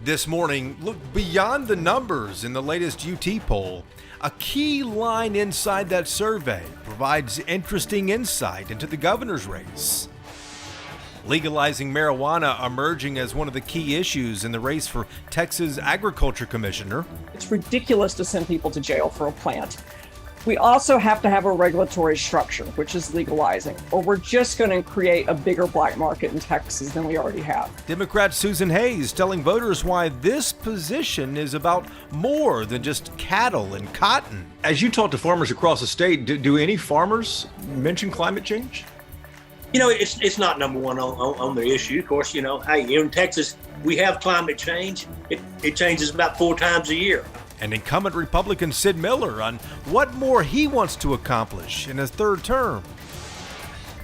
This morning, look beyond the numbers in the latest UT poll. A key line inside that survey provides interesting insight into the governor's race. Legalizing marijuana emerging as one of the key issues in the race for Texas Agriculture Commissioner. It's ridiculous to send people to jail for a plant. We also have to have a regulatory structure, which is legalizing, or we're just going to create a bigger black market in Texas than we already have. Democrat Susan Hayes telling voters why this position is about more than just cattle and cotton. As you talk to farmers across the state, do any farmers mention climate change? You know, it's not number one on the issue. Of course, you know, hey, in Texas, we have climate change. It changes about 4 times a year. And incumbent Republican Sid Miller on what more he wants to accomplish in his third term.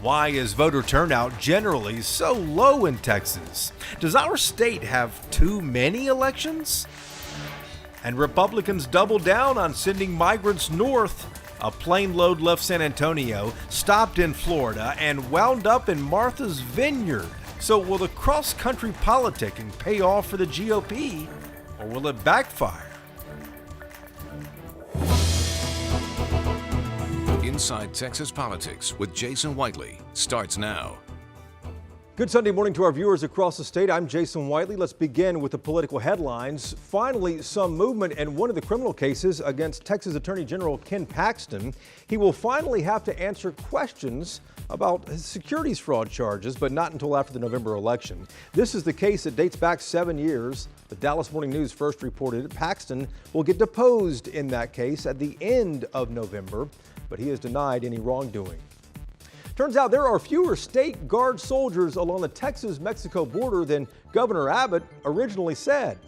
Why is voter turnout generally so low in Texas? Does our state have too many elections? And Republicans double down on sending migrants north. A plane load left San Antonio, stopped in Florida, and wound up in Martha's Vineyard. So will the cross-country politicking pay off for the GOP, or will it backfire? Inside Texas Politics with Jason Whiteley starts now. Good Sunday morning to our viewers across the state. I'm Jason Whiteley. Let's begin with the political headlines. Finally, some movement in one of the criminal cases against Texas Attorney General Ken Paxton. He will finally have to answer questions about his securities fraud charges, but not until after the November election. This is the case that dates back 7 years. The Dallas Morning News first reported Paxton will get deposed in that case at the end of November, but he has denied any wrongdoing. Turns out there are fewer state guard soldiers along the Texas-Mexico border than Governor Abbott originally said.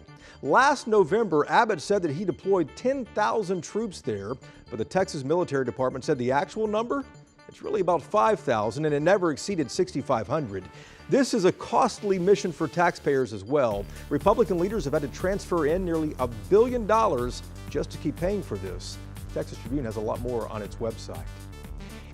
Last November, Abbott said that he deployed 10,000 troops there, but the Texas Military Department said the actual number, it's really about 5,000, and it never exceeded 6,500. This is a costly mission for taxpayers as well. Republican leaders have had to transfer in nearly $1 billion just to keep paying for this. Texas Tribune has a lot more on its website.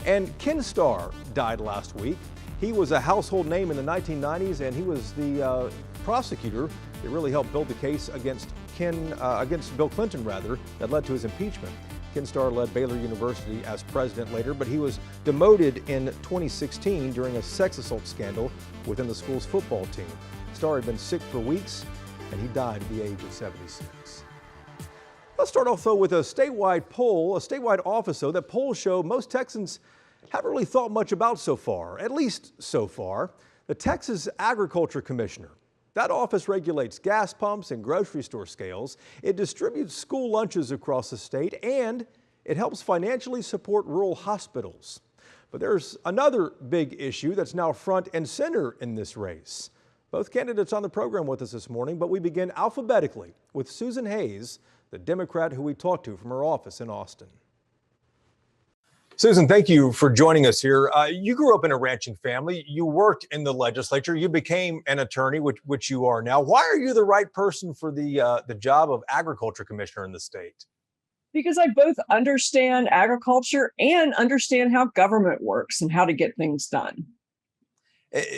And Ken Starr died last week. He was a household name in the 1990s, and he was the prosecutor that really helped build the case against Bill Clinton, that led to his impeachment. Ken Starr led Baylor University as president later, but he was demoted in 2016 during a sex assault scandal within the school's football team. Starr had been sick for weeks, and he died at the age of 76. Let's start off, though, with a statewide poll, a statewide office, though, that polls show most Texans haven't really thought much about so far, at least so far. The Texas Agriculture Commissioner. That office regulates gas pumps and grocery store scales. It distributes school lunches across the state, and it helps financially support rural hospitals. But there's another big issue that's now front and center in this race. Both candidates on the program with us this morning, but we begin alphabetically with Susan Hayes, the Democrat who we talked to from her office in Austin. Susan, thank you for joining us here. You grew up in a ranching family. You worked in the legislature. You became an attorney, which you are now. Why are you the right person for the job of agriculture commissioner in the state? Because I both understand agriculture and understand how government works and how to get things done.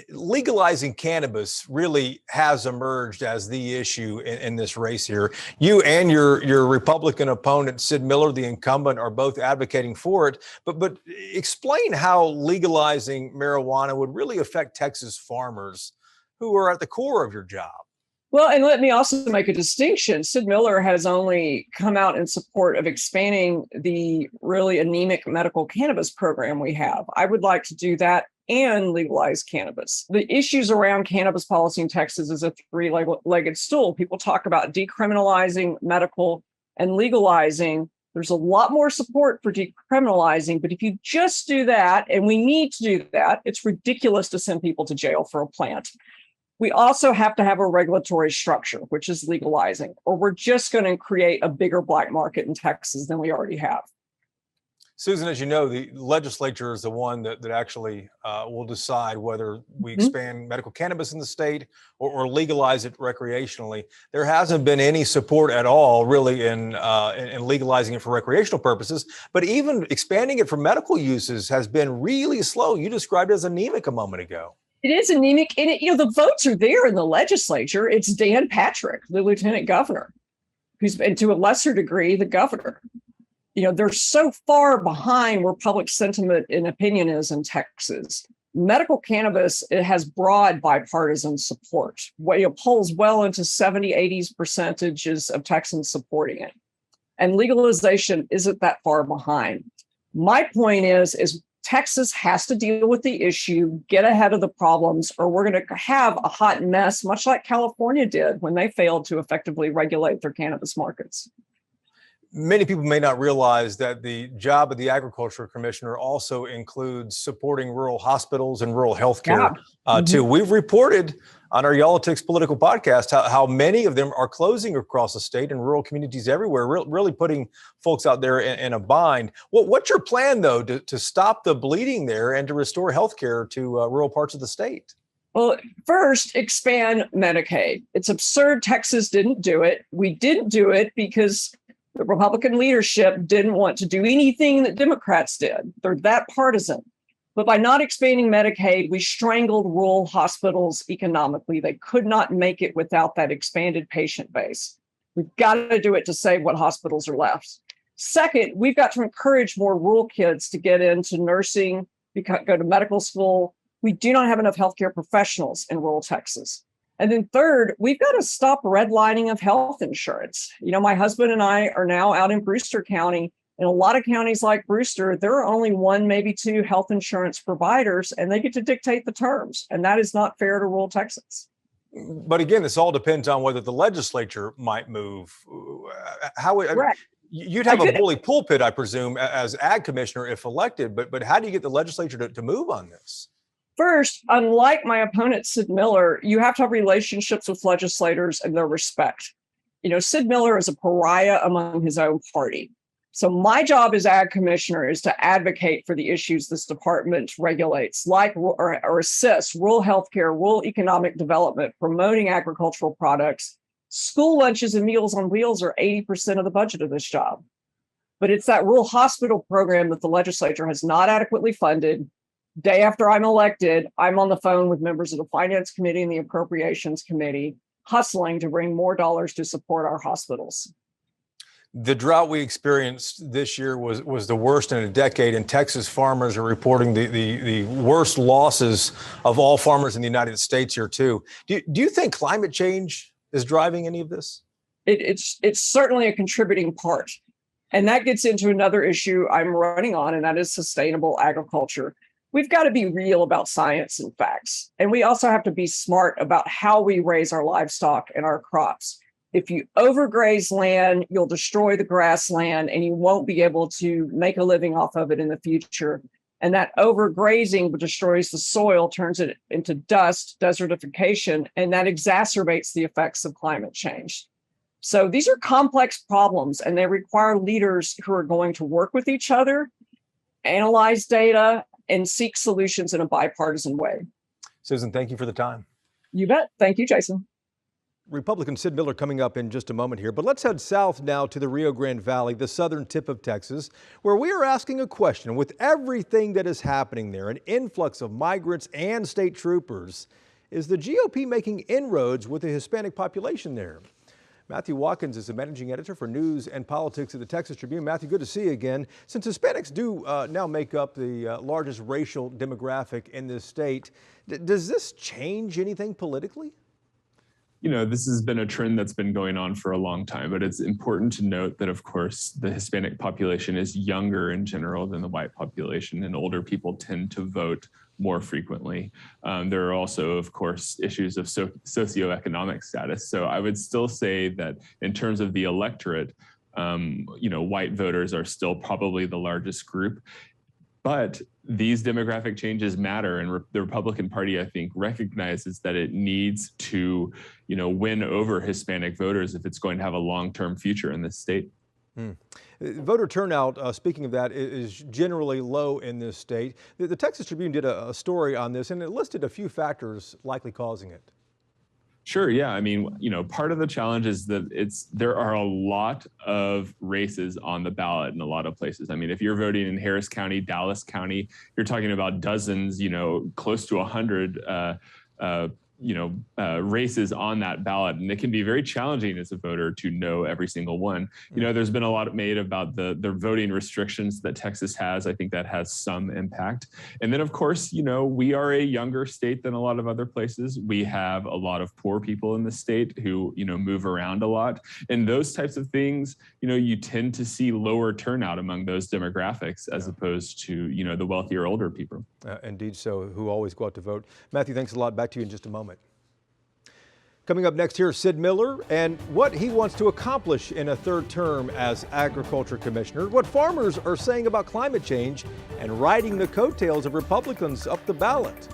Legalizing cannabis really has emerged as the issue in this race here. You and your Republican opponent, Sid Miller, the incumbent, are both advocating for it. But explain how legalizing marijuana would really affect Texas farmers who are at the core of your job. Well, and let me also make a distinction. Sid Miller has only come out in support of expanding the really anemic medical cannabis program we have. I would like to do that and legalize cannabis. The issues around cannabis policy in Texas is a three-legged stool. People talk about decriminalizing medical and legalizing. There's a lot more support for decriminalizing, but if you just do that, and we need to do that, it's ridiculous to send people to jail for a plant. We also have to have a regulatory structure, which is legalizing, or we're just going to create a bigger black market in Texas than we already have. Susan, as you know, the legislature is the one that actually will decide whether we expand medical cannabis in the state or legalize it recreationally. There hasn't been any support at all, really, in legalizing it for recreational purposes. But even expanding it for medical uses has been really slow. You described it as anemic a moment ago. It is anemic, and the votes are there in the legislature. It's Dan Patrick, the lieutenant governor, who's been, to a lesser degree, the governor. They're so far behind where public sentiment and opinion is in Texas. Medical cannabis, it has broad bipartisan support. Polls well into 70, 80% of Texans supporting it. And legalization isn't that far behind. My point is Texas has to deal with the issue, get ahead of the problems, or we're going to have a hot mess, much like California did when they failed to effectively regulate their cannabis markets. Many people may not realize that the job of the agriculture commissioner also includes supporting rural hospitals and rural healthcare too. We've reported on our Y'all-Tix political podcast how many of them are closing across the state and rural communities everywhere, really putting folks out there in a bind. What's your plan, though, to stop the bleeding there and to restore healthcare to rural parts of the state? Well, first, expand Medicaid. It's absurd Texas didn't do it. We didn't do it because the Republican leadership didn't want to do anything that Democrats did. They're that partisan. But by not expanding Medicaid, we strangled rural hospitals economically. They could not make it without that expanded patient base. We've got to do it to save what hospitals are left. Second, we've got to encourage more rural kids to get into nursing, go to medical school. We do not have enough healthcare professionals in rural Texas. And then third, we've got to stop redlining of health insurance. My husband and I are now out in Brewster County. In a lot of counties like Brewster, there are only one, maybe two health insurance providers, and they get to dictate the terms. And that is not fair to rural Texas. But again, this all depends on whether the legislature might move. You'd have a bully pulpit, I presume, as ag commissioner if elected. But how do you get the legislature to move on this? First, unlike my opponent, Sid Miller, you have to have relationships with legislators and their respect. Sid Miller is a pariah among his own party. So my job as ag commissioner is to advocate for the issues this department regulates, like or assists rural healthcare, rural economic development, promoting agricultural products. School lunches and Meals on Wheels are 80% of the budget of this job. But it's that rural hospital program that the legislature has not adequately funded. Day after I'm elected, I'm on the phone with members of the Finance Committee and the Appropriations Committee, hustling to bring more dollars to support our hospitals. The drought we experienced this year was the worst in a decade, and Texas farmers are reporting the worst losses of all farmers in the United States here too. Do you think climate change is driving any of this? It's certainly a contributing part. And that gets into another issue I'm running on, and that is sustainable agriculture. We've got to be real about science and facts. And we also have to be smart about how we raise our livestock and our crops. If you overgraze land, you'll destroy the grassland and you won't be able to make a living off of it in the future. And that overgrazing destroys the soil, turns it into dust, desertification, and that exacerbates the effects of climate change. So these are complex problems, and they require leaders who are going to work with each other, analyze data, and seek solutions in a bipartisan way. Susan, thank you for the time. You bet. Thank you, Jason. Republican Sid Miller coming up in just a moment here, but let's head south now to the Rio Grande Valley, the southern tip of Texas, where we are asking a question. With everything that is happening there, an influx of migrants and state troopers, is the GOP making inroads with the Hispanic population there? Matthew Watkins is the managing editor for news and politics at the Texas Tribune. Matthew, good to see you again. Since Hispanics do now make up the largest racial demographic in this state, does this change anything politically? This has been a trend that's been going on for a long time, but it's important to note that, of course, the Hispanic population is younger in general than the white population, and older people tend to vote more frequently. There are also, of course, issues of socioeconomic status. So I would still say that in terms of the electorate, white voters are still probably the largest group. But these demographic changes matter, and the Republican Party, I think, recognizes that it needs to, win over Hispanic voters if it's going to have a long-term future in this state. Voter turnout, speaking of that, is generally low in this state. The Texas Tribune did a story on this, and it listed a few factors likely causing it. Sure. Yeah. I mean, part of the challenge is that there are a lot of races on the ballot in a lot of places. I mean, if you're voting in Harris County, Dallas County, you're talking about dozens, close to 100 races on that ballot. And it can be very challenging as a voter to know every single one. There's been a lot made about the voting restrictions that Texas has. I think that has some impact. And then, of course, we are a younger state than a lot of other places. We have a lot of poor people in the state who, move around a lot. And those types of things, you tend to see lower turnout among those demographics as opposed to, the wealthier, older people. Indeed so, who always go out to vote. Matthew, thanks a lot. Back to you in just a moment. Coming up next here, Sid Miller and what he wants to accomplish in a third term as Agriculture Commissioner, what farmers are saying about climate change, and riding the coattails of Republicans up the ballot.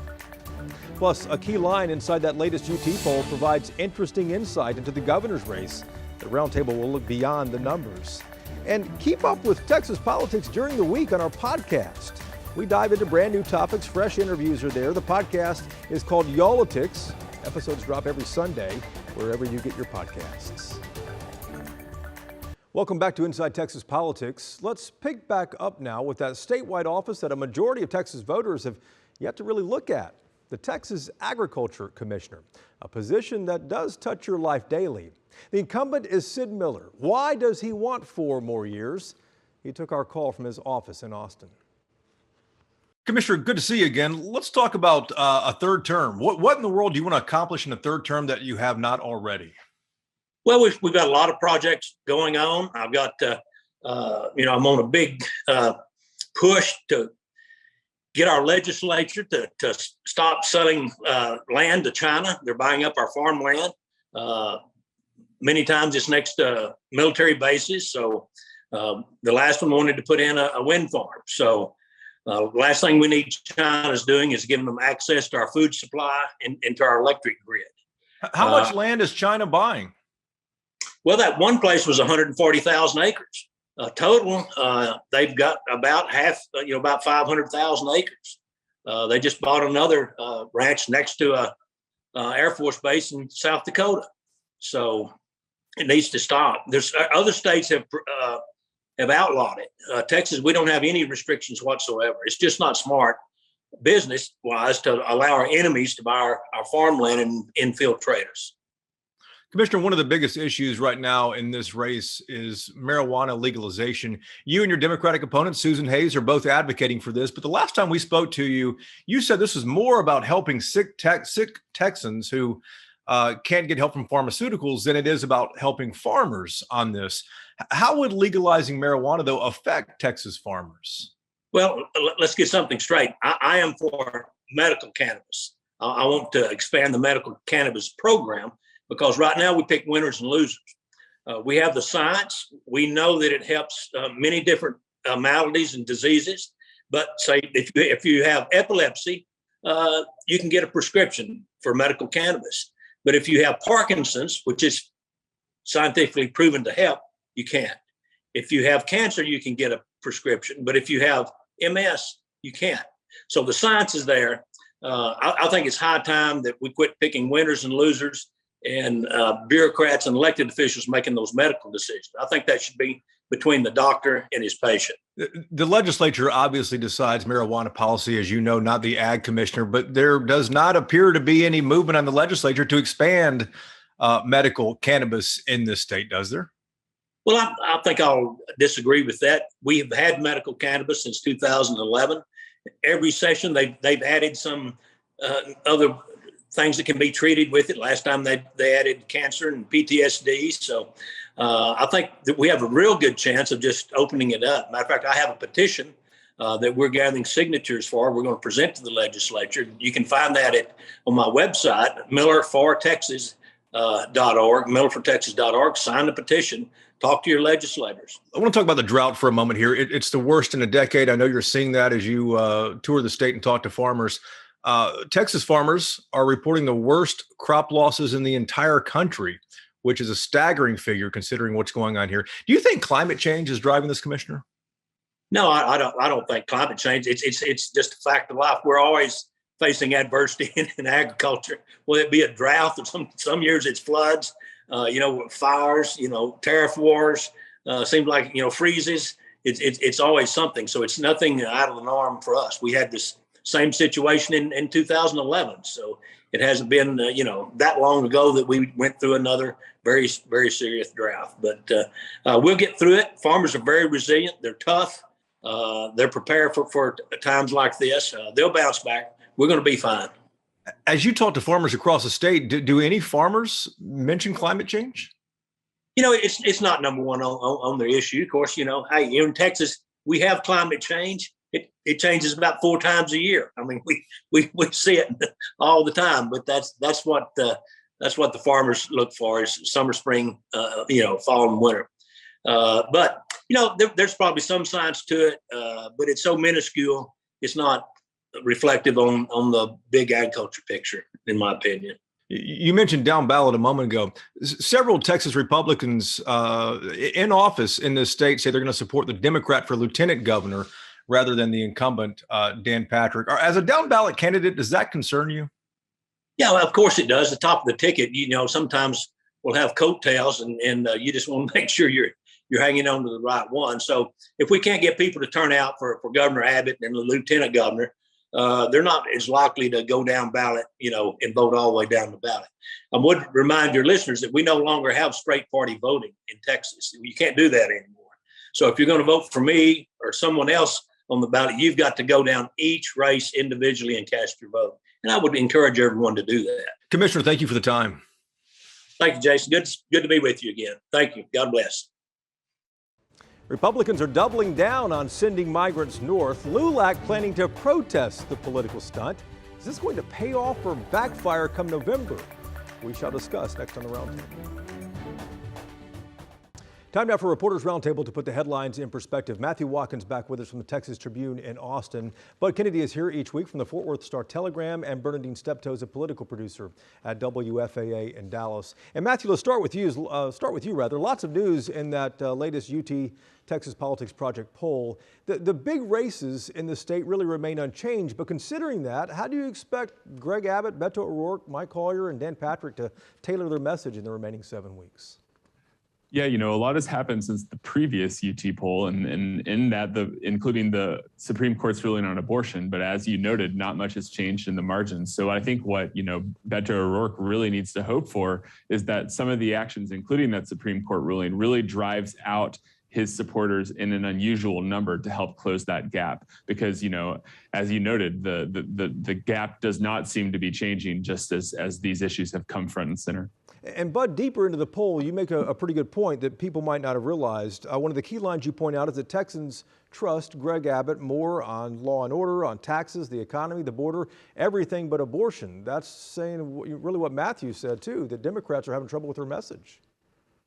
Plus, a key line inside that latest UT poll provides interesting insight into the governor's race. The roundtable will look beyond the numbers. And keep up with Texas politics during the week on our podcast. We dive into brand new topics, fresh interviews are there. The podcast is called Y'all-itics. Episodes drop every Sunday, wherever you get your podcasts. Welcome back to Inside Texas Politics. Let's pick back up now with that statewide office that a majority of Texas voters have yet to really look at. The Texas Agriculture Commissioner, a position that does touch your life daily. The incumbent is Sid Miller. Why does he want 4 more years? He took our call from his office in Austin. Commissioner, good to see you again. Let's talk about a third term. What in the world do you want to accomplish in a third term that you have not already? Well, we've got a lot of projects going on. I've got, I'm on a big push to get our legislature to stop selling land to China. They're buying up our farmland. Many times it's next to military bases. So the last one wanted to put in a wind farm. So the last thing we need China's doing is giving them access to our food supply and to our electric grid. How much land is China buying? Well, that one place was 140,000 acres. Total, they've got about about 500,000 acres. They just bought another ranch next to a Air Force base in South Dakota. So it needs to stop. There's other states have outlawed it. Texas, we don't have any restrictions whatsoever. It's just not smart business-wise to allow our enemies to buy our farmland and infiltrate us. Commissioner, one of the biggest issues right now in this race is marijuana legalization. You and your Democratic opponent, Susan Hayes, are both advocating for this. But the last time we spoke to you, you said this was more about helping sick Texans who can't get help from pharmaceuticals than it is about helping farmers on this. How would legalizing marijuana, though, affect Texas farmers? Well, let's get something straight. I am for medical cannabis. I want to expand the medical cannabis program because right now we pick winners and losers. We have the science. We know that it helps many different maladies and diseases. But say if you have epilepsy, you can get a prescription for medical cannabis. But if you have Parkinson's, which is scientifically proven to help, you can't. If you have cancer, you can get a prescription. But if you have MS, you can't. So the science is there. I think it's high time that we quit picking winners and losers and bureaucrats and elected officials making those medical decisions. I think that should be between the doctor and his patient. The legislature obviously decides marijuana policy, as you know, not the ag commissioner, but there does not appear to be any movement on the legislature to expand medical cannabis in this state, does there? Well, I think I'll disagree with that. We have had medical cannabis since 2011. Every session, they've added some other things that can be treated with it. Last time they added cancer and PTSD. So I think that we have a real good chance of just opening it up. Matter of fact, I have a petition that we're gathering signatures for. We're going to present to the legislature. You can find that on my website, millerfortexas.org, millerfortexas.org. Sign the petition. Talk to your legislators. I want to talk about the drought for a moment here. It's the worst in a decade. I know you're seeing that as you tour the state and talk to farmers. Texas farmers are reporting the worst crop losses in the entire country, which is a staggering figure considering what's going on here. Do you think climate change is driving this, Commissioner? No, I don't think climate change. It's just a fact of life. We're always facing adversity in agriculture, whether it be a drought or some years it's floods, fires, tariff wars, seems like, freezes. It's always something. So it's nothing out of the norm for us. We had this same situation in 2011. So it hasn't been, that long ago that we went through another very, very serious drought. But we'll get through it. Farmers are very resilient. They're tough. They're prepared for times like this. They'll bounce back. We're going to be fine. As you talk to farmers across the state, do any farmers mention climate change? It's not number one on their issue. Of course, hey, in Texas, we have climate change. It changes about 4 times a year. I mean, we see it all the time, but that's what the farmers look for is summer, spring, fall and winter. But there's probably some science to it, but it's so minuscule. It's not reflective on the big agriculture picture, in my opinion. You mentioned down ballot a moment ago. Several Texas Republicans in office in this state say they're going to support the Democrat for lieutenant governor rather than the incumbent, Dan Patrick. As a down ballot candidate, does that concern you? Yeah, well, of course it does. The top of the ticket, sometimes we'll have coattails and you just want to make sure you're hanging on to the right one. So if we can't get people to turn out for Governor Abbott and the lieutenant governor, they're not as likely to go down ballot, and vote all the way down the ballot. I would remind your listeners that we no longer have straight party voting in Texas. You can't do that anymore. So if you're going to vote for me or someone else on the ballot, you've got to go down each race individually and cast your vote. And I would encourage everyone to do that. Commissioner, thank you for the time. Thank you, Jason. Good to be with you again. Thank you. God bless. Republicans are doubling down on sending migrants north. LULAC planning to protest the political stunt. Is this going to pay off or backfire come November? We shall discuss next on the Roundtable. Time now for Reporters Roundtable to put the headlines in perspective. Matthew Watkins back with us from the Texas Tribune in Austin. Bud Kennedy is here each week from the Fort Worth Star-Telegram, and Bernadine Steptoe is a political producer at WFAA in Dallas. And Matthew, let's start with you. Lots of news in that latest UT Texas Politics Project poll. The big races in the state really remain unchanged, but considering that, how do you expect Greg Abbott, Beto O'Rourke, Mike Collier, and Dan Patrick to tailor their message in the remaining 7 weeks? Yeah, a lot has happened since the previous UT poll, and in that, including the Supreme Court's ruling on abortion. But as you noted, not much has changed in the margins. So I think what Beto O'Rourke really needs to hope for is that some of the actions, including that Supreme Court ruling, really drives out his supporters in an unusual number to help close that gap. Because as you noted, the gap does not seem to be changing just as these issues have come front and center. And Bud, deeper into the poll, you make a pretty good point that people might not have realized. One of the key lines you point out is that Texans trust Greg Abbott more on law and order, on taxes, the economy, the border, everything but abortion. That's saying really what Matthew said too, that Democrats are having trouble with their message.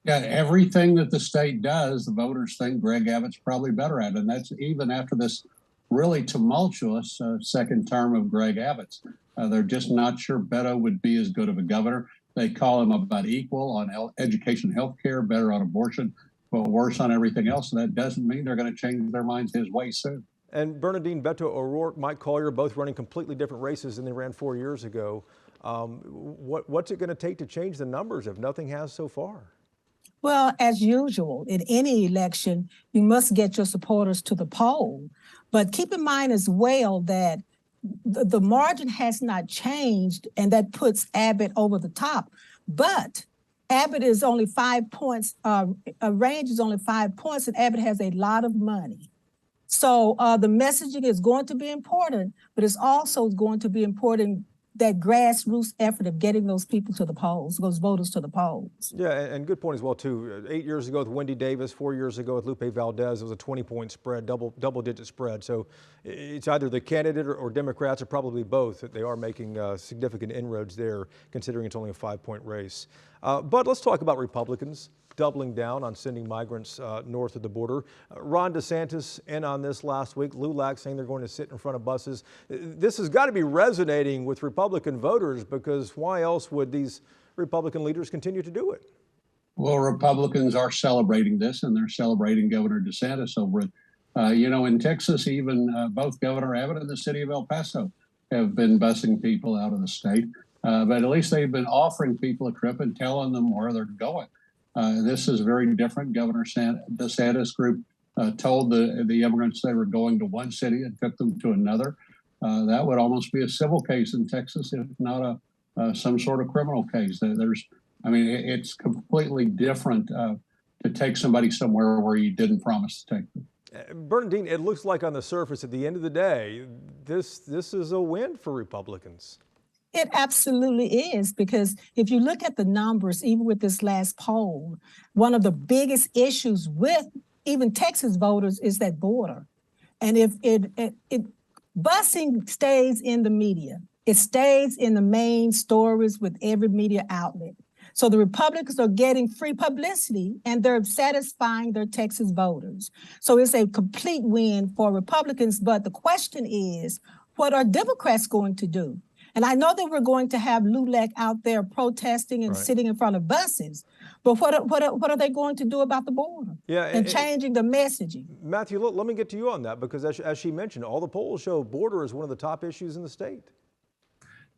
Yeah, everything that the state does, the voters think Greg Abbott's probably better at. And that's even after this really tumultuous second term of Greg Abbott's. They're just not sure Beto would be as good of a governor. They call him about equal on education, health care, better on abortion, but worse on everything else. And that doesn't mean they're going to change their minds his way soon. And Bernadine, Beto O'Rourke, Mike Collier, both running completely different races than they ran 4 years ago. What's it going to take to change the numbers if nothing has so far? Well, as usual, in any election, you must get your supporters to the poll. But keep in mind as well that the margin has not changed, and that puts Abbott over the top. But Abbott is only 5 points, range is only 5 points, and Abbott has a lot of money. So the messaging is going to be important, but it's also going to be important that grassroots effort of getting those people to the polls, those voters to the polls. Yeah, and good point as well, too. 8 years ago with Wendy Davis, 4 years ago with Lupe Valdez, it was a 20-point spread, double-digit spread. So it's either the candidate or Democrats, or probably both, that they are making significant inroads there, considering it's only a 5-point race. But let's talk about Republicans doubling down on sending migrants north of the border. Ron DeSantis in on this last week. LULAC saying they're going to sit in front of buses. This has got to be resonating with Republican voters, because why else would these Republican leaders continue to do it? Well, Republicans are celebrating this, and they're celebrating Governor DeSantis over it. In Texas, even both Governor Abbott and the city of El Paso have been busing people out of the state. But at least they've been offering people a trip and telling them where they're going. This is very different. Governor DeSantis' group told the immigrants they were going to one city and took them to another. That would almost be a civil case in Texas, if not some sort of criminal case. It's completely different to take somebody somewhere where you didn't promise to take them. Bernadine, it looks like on the surface, at the end of the day, this is a win for Republicans. It absolutely is, because if you look at the numbers, even with this last poll, one of the biggest issues with even Texas voters is that border. And if busing stays in the media, it stays in the main stories with every media outlet. So the Republicans are getting free publicity and they're satisfying their Texas voters. So it's a complete win for Republicans. But the question is, what are Democrats going to do? And I know that we're going to have LULAC out there protesting and sitting in front of buses, but what are they going to do about the border? And changing the messaging? Matthew, let me get to you on that, because as she mentioned, all the polls show border is one of the top issues in the state.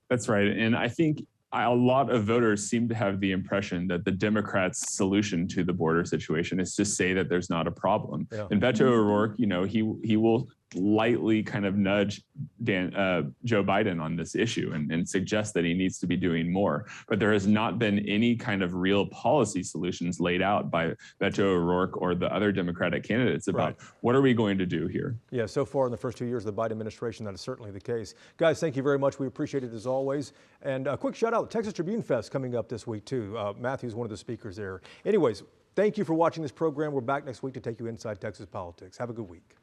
That's right. And I think a lot of voters seem to have the impression that the Democrats' solution to the border situation is to say that there's not a problem. Yeah. And Beto O'Rourke, he will lightly kind of nudge Joe Biden on this issue and suggest that he needs to be doing more. But there has not been any kind of real policy solutions laid out by Beto O'Rourke or the other Democratic candidates about what are we going to do here. Yeah, so far in the first 2 years of the Biden administration, that is certainly the case. Guys, thank you very much. We appreciate it as always. And a quick shout out, Texas Tribune Fest coming up this week too. Matthew's one of the speakers there. Anyways, thank you for watching this program. We're back next week to take you inside Texas politics. Have a good week.